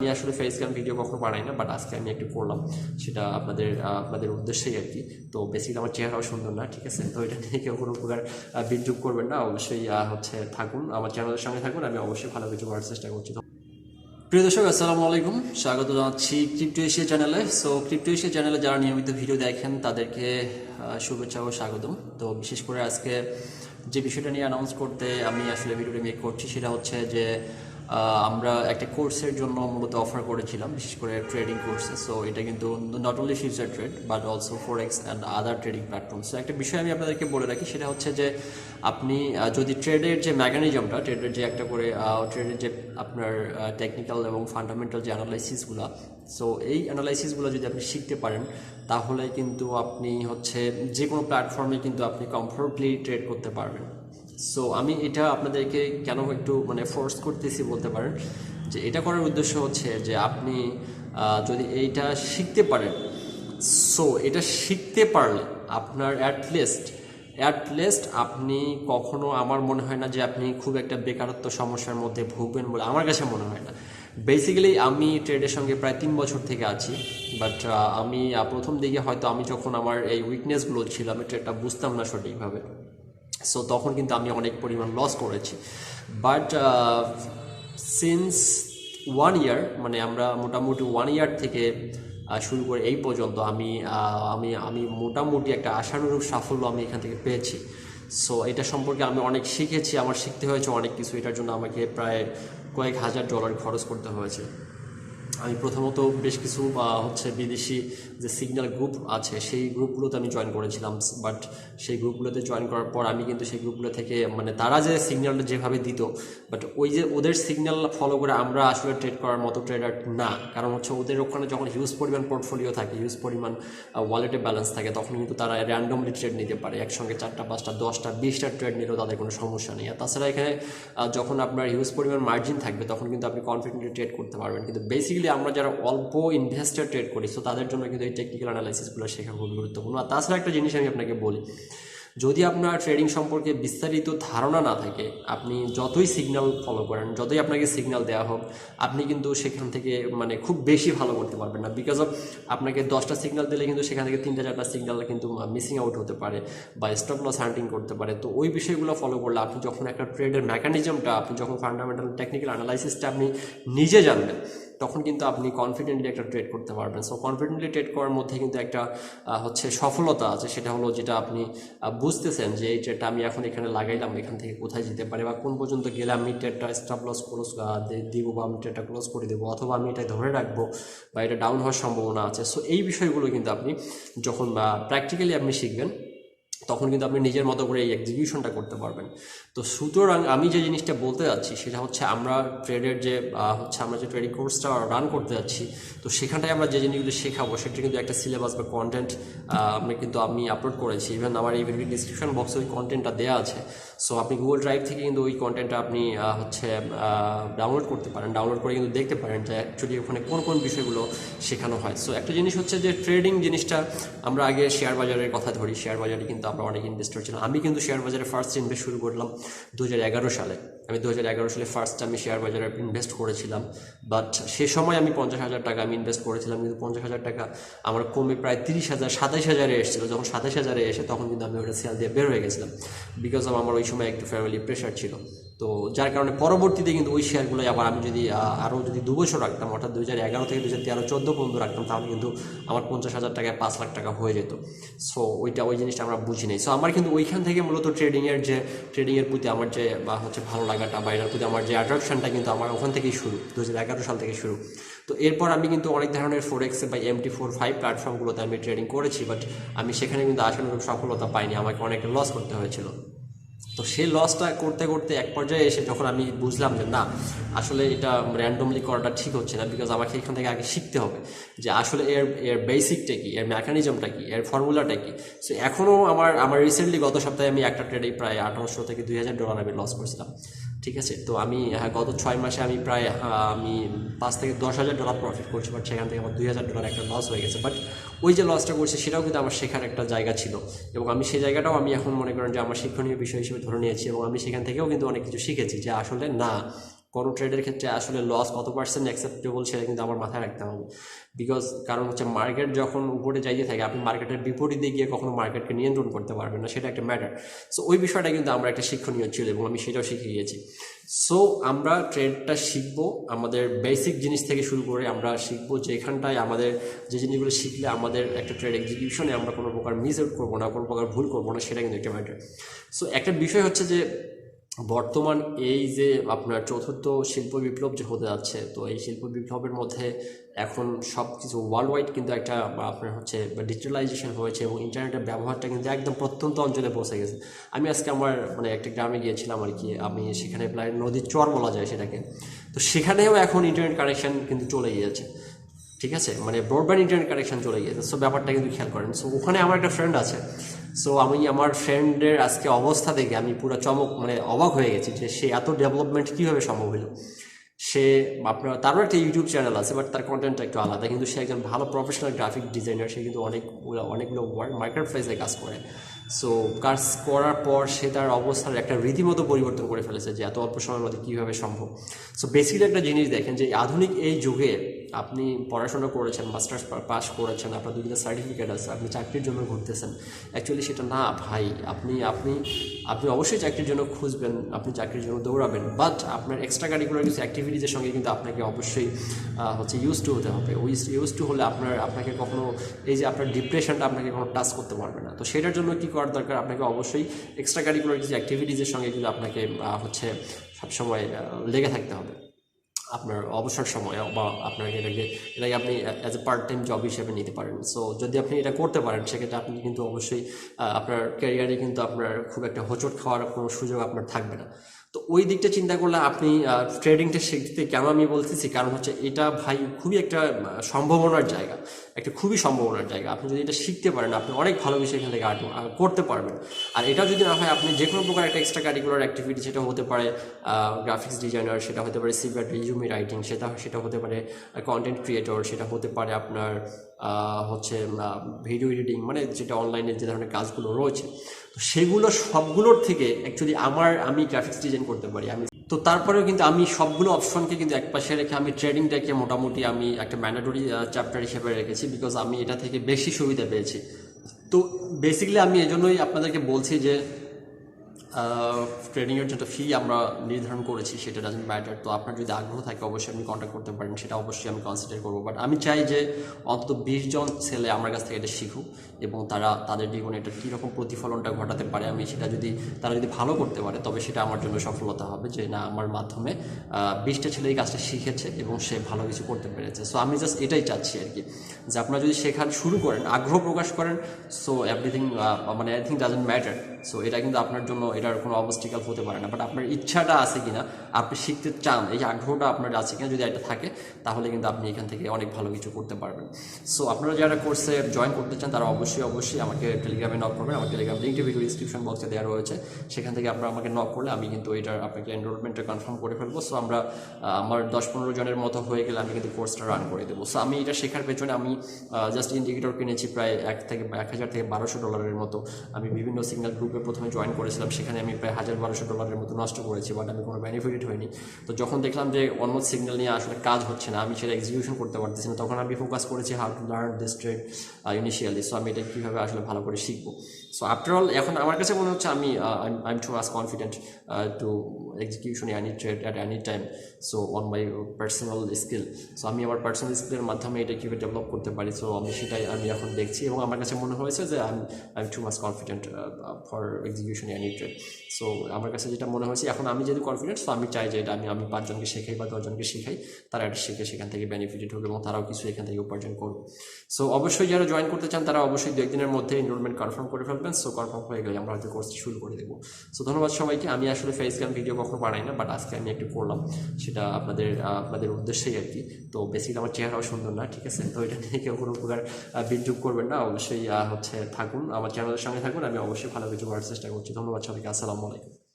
আমি আসলে face cam video কখনো বানাই না, বাট আজকে আমি একটু করলাম, সেটা আপনাদের উদ্দেশ্যেই আর কি। তো বেসিক্যালি আমার চেহারাও সুন্দর না, ঠিক আছে? তো এটা নিয়ে কেউ কোনো প্রকার বিদ্রুপ করবেন না, অবশ্যই থাকুন আমার চ্যানেলের সঙ্গে থাকুন, আমি অবশ্যই ভালো কিছু করার চেষ্টা করছি। প্রিয় দর্শক, আসসালামু আলাইকুম, স্বাগত জানাচ্ছি ক্রিপ্টো এশিয়া চ্যানেলে। সো ক্রিপ্টো এশিয়া চ্যানেলে যারা নিয়মিত ভিডিও দেখেন তাদেরকে শুভেচ্ছা ও স্বাগতম। তো বিশেষ করে আজকে যে বিষয়টা নিয়ে অ্যানাউন্স করতে আমি আসলে ভিডিওটি মেক করছি সেটা হচ্ছে যে আমরা একটা কোর্সের জন্য মূলত অফার করেছিলাম, বিশেষ করে ট্রেডিং কোর্সে। সো এটা কিন্তু not only future trade but also forex and other trading platform. So একটা বিষয় আমি আপনাদেরকে বলে রাখি, সেটা হচ্ছে যে আপনি যদি ট্রেডের যে মেকানিজমটা, ট্রেডের যে একটা করে ট্রেডের যে আপনার টেকনিক্যাল এবং ফান্ডামেন্টাল যে অ্যানালাইসিসগুলো, সো এই অ্যানালাইসিসগুলো যদি আপনি শিখতে পারেন তাহলে কিন্তু আপনি যে কোনো প্ল্যাটফর্মে কিন্তু আপনি কমফোর্টেবলি ট্রেড করতে পারবেন। সো আমি এটা আপনাদেরকে কেন একটু ফোর্স করতেছি বলতে পারেন, যে এটা করার উদ্দেশ্য হচ্ছে যে আপনি যদি এইটা শিখতে পারেন, সো এটা শিখতে পারলে আপনার অ্যাটলিস্ট আপনি কখনো, আমার মনে হয় না যে আপনি খুব একটা বেকারত্ব সমস্যার মধ্যে ভুগবেন বলে আমার কাছে মনে হয় না। বেসিক্যালি আমি ট্রেডের সঙ্গে প্রায় 3 বছর থেকে আছি, বাট আমি প্রথম দিকে হয়তো আমি যখন আমার এই উইকনেসগুলো ছিল, আমি ট্রেডটা বুঝতাম না সঠিকভাবে, সো তখন কিন্তু আমি অনেক পরিমাণ লস করেছি। বাট সিন্স 1 ইয়ার, আমরা মোটামুটি 1 ইয়ার থেকে শুরু করে এই পর্যন্ত আমি আমি আমি মোটামুটি একটা আশানুরূপ সাফল্য আমি এখান থেকে পেয়েছি। সো এটা সম্পর্কে আমি অনেক শিখেছি, আমার শিখতে হয়েছে অনেক কিছু। এটার জন্য আমাকে প্রায় কয়েক হাজার ডলার খরচ করতে হয়েছে। আমি প্রথমত বেশ কিছু বিদেশি যে সিগন্যাল গ্রুপ আছে সেই গ্রুপগুলোতে আমি জয়েন করেছিলাম, বাট সেই গ্রুপগুলোতে জয়েন করার পর আমি কিন্তু সেই গ্রুপগুলো থেকে তারা যে সিগন্যালটা যেভাবে দিত, বাট ওই যে ওদের সিগন্যাল ফলো করে আমরা আসলে ট্রেড করার মতো ট্রেডার না। কারণ ওদের ওখানে যখন হিউজ পরিমাণ পোর্টফোলিও থাকে, হিউজ পরিমাণ ওয়ালেটে ব্যালেন্স থাকে, তখন কিন্তু তারা র্যান্ডমলি ট্রেড নিতে পারে। একসঙ্গে 4টা 5টা 10টা 20টা ট্রেড নিলেও তাদের কোনো সমস্যা নেই। আর তাছাড়া এখানে যখন আপনার হিউজ পরিমাণ মার্জিন থাকবে তখন কিন্তু আপনি কনফিডেন্টলি ট্রেড করতে পারবেন। কিন্তু বেসিক্যালি আমরা যারা অল্প ইনভেস্টার ট্রেড করি, সো তাদের জন্য কিন্তু এই টেকনিক্যাল অ্যানালাইসিসগুলো শেখা খুবই গুরুত্বপূর্ণ। আর তাছাড়া একটা জিনিস আমি আপনাকে বলি, যদি আপনার ট্রেডিং সম্পর্কে বিস্তারিত ধারণা না থাকে, আপনি যতই সিগন্যাল ফলো করেন, যতই আপনাকে সিগন্যাল দেওয়া হোক, আপনি কিন্তু সেখান থেকে খুব বেশি ভালো করতে পারবেন না। বিকজ অফ আপনাকে 10টা সিগন্যাল দিলে কিন্তু সেখান থেকে 3টা 4টা সিগন্যাল কিন্তু মিসিং আউট হতে পারে বা স্টপ লস হান্টিং করতে পারে। তো ওই বিষয়গুলো ফলো করলে আপনি যখন একটা ট্রেডের মেকানিজমটা, আপনি যখন ফান্ডামেন্টাল টেকনিক্যাল অ্যানালাইসিসটা আপনি নিজে জানবেন, তখন কিন্তু আপনি কনফিডেন্টলি একটা ট্রেড করতে পারবেন। সো কনফিডেন্টলি ট্রেড করার মধ্যে কিন্তু একটা সফলতা আছে, সেটা হলো যেটা আপনি বুঝতেছেন যে এই ট্রেডটা আমি এখন এখানে লাগাইলাম, এখান থেকে কোথায় যেতে পারে বা কোন পর্যন্ত গেলে আমি ট্রেডটা স্টপ লস ক্লোজ দিব বা আমি ট্রেডটা ক্লোজ করে দেবো, অথবা আমি এটা ধরে রাখবো বা এটা ডাউন হওয়ার সম্ভাবনা আছে। সো এই বিষয়গুলো কিন্তু আপনি যখন প্র্যাকটিক্যালি আপনি শিখবেন, তখন কিন্তু আপনি নিজের মতো করে এই এক্সিকিউশনটা করতে পারবেন। তো সুতরাং আমি যে জিনিসটা বলতে যাচ্ছি সেটা হচ্ছে, আমরা ট্রেডের যে আমরা যে ট্রেডিং কোর্সটা রান করতে যাচ্ছি, তো সেখানটায় আমরা যে জিনিসগুলো শেখাবো সেটা কিন্তু একটা সিলেবাস বা কন্টেন্ট আমি আপলোড করেছি। ইভেন আমার এই ভিডিও ডিসক্রিপশন বক্সে ওই কন্টেন্টটা দেওয়া আছে। সো আপনি গুগল ড্রাইভ থেকে কিন্তু ওই কন্টেন্টটা আপনি ডাউনলোড করতে পারেন, ডাউনলোড করে কিন্তু দেখতে পারেন যে অ্যাকচুয়ালি ওখানে কোন কোন বিষয়গুলো শেখানো হয়। সো একটা জিনিস হচ্ছে যে ট্রেডিং জিনিসটা, আমরা আগে শেয়ার বাজারের কথা ধরি, শেয়ার বাজারে কিন্তু আমরা অনেক ইনভেস্টর ছিলাম। আমি কিন্তু শেয়ার বাজারে ফার্স্ট ইনভেস্ট শুরু করলাম 2011 সালে। আমি 2011 সালে ফার্স্ট আমি শেয়ার বাজারে ইনভেস্ট করেছিলাম, বাট সে সময় আমি 50,000 টাকা আমি ইনভেস্ট করেছিলাম, কিন্তু 50,000 টাকা আমার কমে প্রায় 30,000 27,000-এ এসেছিলো। যখন 27,000-এ এসে তখন কিন্তু আমি ওটা সেল দিয়ে বের হয়ে গেছিলাম, বিকজ অফ আমার ওই সময় একটু ফ্যামিলি প্রেশার ছিল। তো যার কারণে পরবর্তীতে কিন্তু ওই শেয়ারগুলো আবার আমি যদি আরও 2 বছর রাখতাম, অর্থাৎ 2011 থেকে 2013-14 পর্যন্ত রাখতাম, তাহলে কিন্তু আমার 50,000 টাকায় 5 লাখ টাকা হয়ে যেত। সো ওই জিনিসটা আমরা বুঝি নাই। সো আমার কিন্তু ওইখান থেকে মূলত ট্রেডিংয়ের প্রতি আমার যে ভালো লাগাটা বা এটার প্রতি আমার যে অ্যাট্রাকশনটা কিন্তু আমার ওখান থেকেই শুরু, 2011 সাল থেকে শুরু। তো এরপর আমি কিন্তু অনেক ধরনের ফোরেক্সে বা MT4-5 প্ল্যাটফর্মগুলোতে আমি ট্রেডিং করেছি, বাট আমি সেখানে কিন্তু আশানুরূপ সফলতা পাইনি, আমাকে অনেকটা লস করতে হয়েছিল। তো সেই লসটা করতে করতে এক পর্যায়ে এসে যখন আমি বুঝলাম যে না, আসলে এটা র্যান্ডমলি করাটা ঠিক হচ্ছে না, বিকজ আমাকে এখান থেকে আগে শিখতে হবে যে আসলে এর বেসিকটা কি, এর মেকানিজমটা কি, এর ফর্মুলাটা কি। সো এখনও আমার রিসেন্টলি গত সপ্তাহে আমি একটা ট্রেডেই প্রায় 1800 থেকে 2000 ডলার আমি লস করছিলাম, ঠিক আছে? তো আমি গত 6 মাসে আমি প্রায় আমি 5 থেকে 10,000 ডলার প্রফিট করছি, বাট সেখান থেকে আমার 2000 ডলার একটা লস হয়ে গেছে। বাট ওই যে লসটা করছে সেটাও কিন্তু আমার শেখার একটা জায়গা ছিল, এবং আমি সেই জায়গাটাও আমি এখন মনে করেন যে আমার শিক্ষণীয় বিষয় হিসেবে ধরে নিয়েছি, এবং আমি সেখান থেকেও কিন্তু অনেক কিছু শিখেছি যে আসলে না, কোনো ট্রেডের ক্ষেত্রে আসলে লস কত পার্সেন্ট অ্যাকসেপ্টেবল সেটা কিন্তু আমার মাথায় রাখতে হবে। বিকজ কারণ হচ্ছে মার্কেট যখন উপরে যাইতে থাকে আপনি মার্কেটের বিপরীতে গিয়ে কখনো মার্কেটকে নিয়ন্ত্রণ করতে পারবেন না, সেটা একটা ম্যাটার। সো ওই বিষয়টা কিন্তু আমরা একটা শিক্ষণীয় ছিল এবং আমি সেটাও শিখে গিয়েছি। সো আমরা ট্রেডটা শিখবো আমাদের বেসিক জিনিস থেকে শুরু করে আমরা শিখবো যে এখানটায় আমাদের যে জিনিসগুলো শিখলে আমাদের একটা ট্রেড এক্সিকিউশনে আমরা কোনো প্রকার মিস আউট করবো না, কোনো প্রকার ভুল করবো না, সেটা কিন্তু একটা ম্যাটার। সো একটা বিষয় হচ্ছে যে বর্তমান এই যে আপনার চতুর্থ শিল্প বিপ্লব যে হতে যাচ্ছে, তো এই শিল্প বিপ্লবের মধ্যে এখন সব কিছু ওয়ার্ল্ড ওয়াইড কিন্তু একটা আপনার হচ্ছে ডিজিটালাইজেশন হয়েছে এবং ইন্টারনেটের ব্যবহারটা কিন্তু একদম প্রত্যন্ত অঞ্চলে পৌঁছে গেছে। আমি আজকে আমার একটা গ্রামে গিয়েছিলাম আর কি, আমি সেখানে প্রায় নদীর চর বলা যায় সেটাকে, তো সেখানেও এখন ইন্টারনেট কানেকশন কিন্তু চলে গিয়েছে, ঠিক আছে, ব্রডব্যান্ড ইন্টারনেট কানেকশন চলে গিয়েছে। সো ব্যাপারটা কিন্তু খেয়াল করেন। সো ওখানে আমার একটা ফ্রেন্ড আছে, সো আমি আমার ফ্রেন্ডের আজকে অবস্থা দেখে আমি পুরো অবাক হয়ে গেছি যে সে এত ডেভেলপমেন্ট কীভাবে সম্ভব হলো। সে তারও একটা ইউটিউব চ্যানেল আছে, বাট তার কন্টেন্টটা একটু আলাদা, কিন্তু সে একজন ভালো প্রফেশনাল গ্রাফিক ডিজাইনার। সে কিন্তু অনেকগুলো ওয়ার্ড মার্কেট প্লেসে কাজ করে। সো কাজ করার পর সে তার অবস্থার একটা রীতিমতো পরিবর্তন করে ফেলেছে যে এত অল্প সময়ের মধ্যে কীভাবে সম্ভব। সো বেসিক্যালি একটা জিনিস দেখেন যে আধুনিক এই যুগে আপনি পড়াশোনা করেছেন, মাস্টার্স পাস করেছেন, আপনার দুটো সার্টিফিকেট আছে, আপনি চাকরির জন্য ঘুরতেছেন, অ্যাকচুয়ালি সেটা না ভাই। আপনি আপনি আপনি অবশ্যই চাকরির জন্য খুঁজবেন, আপনি চাকরির জন্য দৌড়াবেন, বাট আপনার এক্সট্রা কারিকুলার কিছু অ্যাক্টিভিটিজের সঙ্গে কিন্তু আপনাকে অবশ্যই ইউজ টু হতে হবে। ওই ইউজ টু হলে আপনাকে কখনো এই যে আপনার ডিপ্রেশনটা আপনাকে কখনো টাচ করতে পারবে না। তো সেটার জন্য কী করার দরকার, আপনাকে অবশ্যই এক্সট্রা কারিকুলার কিছু অ্যাক্টিভিটিজের সঙ্গে কিন্তু আপনাকে সবসময় লেগে থাকতে হবে আপনার অবসর সময়, বা আপনাকে এটাকে আপনি as a part time job হিসেবে নিতে পারেন। সো যদি আপনি এটা করতে পারেন সেক্ষেত্রে আপনি কিন্তু অবশ্যই আপনার ক্যারিয়ারে কিন্তু আপনার খুব একটা হোঁচট খাওয়ার কোনো সুযোগ আপনার থাকবে না। তো ওই দিকটা চিন্তা করলে আপনি ট্রেডিংটা শিখতে কেন আমি বলতেছি, কারণ হচ্ছে এটা ভাই খুবই একটা সম্ভাবনার জায়গা, একটা খুবই সম্ভাবনার জায়গা। আপনি যদি এটা শিখতে পারেন আপনি অনেক ভালো বিষয় এখান থেকে করতে পারবেন। আর এটা যদি না হয় আপনি যে কোনো প্রকার একটা এক্সট্রা কারিকুলার অ্যাক্টিভিটি, সেটা হতে পারে গ্রাফিক্স ডিজাইনার, সেটা হতে পারে সিভি রিজুমি রাইটিং, সেটা হতে পারে কন্টেন্ট ক্রিয়েটর, সেটা হতে পারে আপনার ভিডিও এডিটিং, যেটা অনলাইনে যে ধরনের কাজগুলো রয়েছে, তো সেগুলো সবগুলোর থেকে অ্যাকচুয়ালি আমি গ্রাফিক্স ডিজাইন করতে পারি। তো তারপরেও কিন্তু আমি সবগুলো অপশনকে কিন্তু একপাশে রেখে আমি ট্রেডিংটাকে মোটামুটি আমি একটা ম্যান্ডেটরি চ্যাপ্টার হিসেবে রেখেছি, বিকজ আমি এটা থেকে বেশি সুবিধা পেয়েছি। তো বেসিক্যালি আমি এজন্যই আপনাদেরকে বলছি যে ট্রেডিংয়ের যেটা ফি আমরা নির্ধারণ করেছি সেটা ডাজন্ট ম্যাটার। তো আপনার যদি আগ্রহ থাকে অবশ্যই আপনি কন্ট্যাক্ট করতে পারেন, সেটা অবশ্যই আমি কনসিডার করবো। বাট আমি চাই যে অন্তত 20 জন ছেলে আমার কাছ থেকে এটা শিখুক এবং তাদের জীবনে এটা কীরকম প্রতিফলনটা ঘটাতে পারে, তারা যদি ভালো করতে পারে তবে সেটা আমার জন্য সফলতা হবে, যে না আমার মাধ্যমে 20টা ছেলে এই কাজটা শিখেছে এবং সে ভালো কিছু করতে পেরেছে। সো আমি জাস্ট এটাই চাচ্ছি আর কি, যে আপনারা যদি শেখার শুরু করেন, আগ্রহ প্রকাশ করেন, so everything doesn't matter. So এটা কিন্তু আপনার জন্য এটার কোনো অবস্টিকাল হতে পারে না। বাট আপনার ইচ্ছাটা আছে কিনা, আপনি শিখতে চান, এই আগ্রহটা আপনার আছে কিনা, যদি এটা থাকে তাহলে কিন্তু আপনি এখান থেকে অনেক ভালো কিছু করতে পারবেন। সো আপনারা যারা কোর্সে জয়েন করতে চান তারা অবশ্যই আমাকে টেলিগ্রামে নক করবেন। আমার টেলিগ্রাম লিঙ্কটি ভিডিও ডিসক্রিপশন বক্সে দেওয়া রয়েছে, সেখান থেকে আপনারা আমাকে নক করলে আমি কিন্তু আপনাকে এনরোলমেন্টটা কনফার্ম করে ফেলবো। সো আমার 10-15 জনের মতো হয়ে গেলে আমি কিন্তু কোর্সটা রান করে দেবো। সো আমি এটা শেখার পেছনে আমি জাস্ট ইন্ডিকেটর কিনেছি প্রায় $1,000 থেকে $1,200 মতো। আমি বিভিন্ন সিগন্যাল গ্রুপে প্রথমে জয়েন করেছিলাম, সেখানে আমি প্রায় $1,000-1,200 মতো নষ্ট করেছি, বাট আমি কোনো বেনিফিট হয়নি। তো যখন দেখলাম যে অন্য সিগন্যাল নিয়ে আসলে কাজ হচ্ছে না, আমি সেটা এক্সিকিউশন করতে পারতেছি না, তখন আমি ফোকাস করেছি how to learn this trade initially. So আমি এটা কীভাবে আসলে ভালো করে শিখবো। সো আফটার অল এখন আমার কাছে মনে হচ্ছে I am too much confident to execution any trade at any time, so on my personal skill. সো আমি আমার পার্সোনাল স্কিলের মাধ্যমে এটা কীভাবে ডেভেলপ করতে পারি, সো সেটাই আমি এখন দেখছি এবং আমার কাছে মনে হয়েছে যে I am too much confident for execution any trade. So আমার কাছে যেটা মনে হয়েছে এখন আমি যেহেতু কনফিডেন্ট, সো আমি চাই যে এটা আমি 5 জনকে শেখাই বা 10 জনকে শেখাই, তারা এটা শিখে সেখান থেকে বেনিফিটেড হবে এবং তারাও কিছু এখান থেকে উপার্জন করবে। সো অবশ্যই যারা জয়েন করতে চান তারা অবশ্যই 2-1 দিনের মধ্যে এনরোলমেন্ট কনফার্ম করে ফেলবেন। সো কনফার্ম হয়ে গেলে আমরা হয়তো কোর্সটি শুরু করে দেবো। সো ধন্যবাদ সবাইকে। আমি আসলে ফেস ক্যাম ভিডিও কখনো বানাই না, বাট আজকে আমি একটু করলাম, সেটা আপনাদের উদ্দেশ্যেই আর কি। তো বেসিক্যালি আমার চেহারাও সুন্দর না, ঠিক আছে, তো এটা নিয়ে কেউ কোনো প্রকার বিদ্রুপ করবেন না। অবশ্যই থাকুন আমার চ্যানেলের সঙ্গে থাকুন, আমি অবশ্যই ভালো কিছু করার চেষ্টা করছি। ধন্যবাদ সবাইকে, আসসালামু আলাইকুম।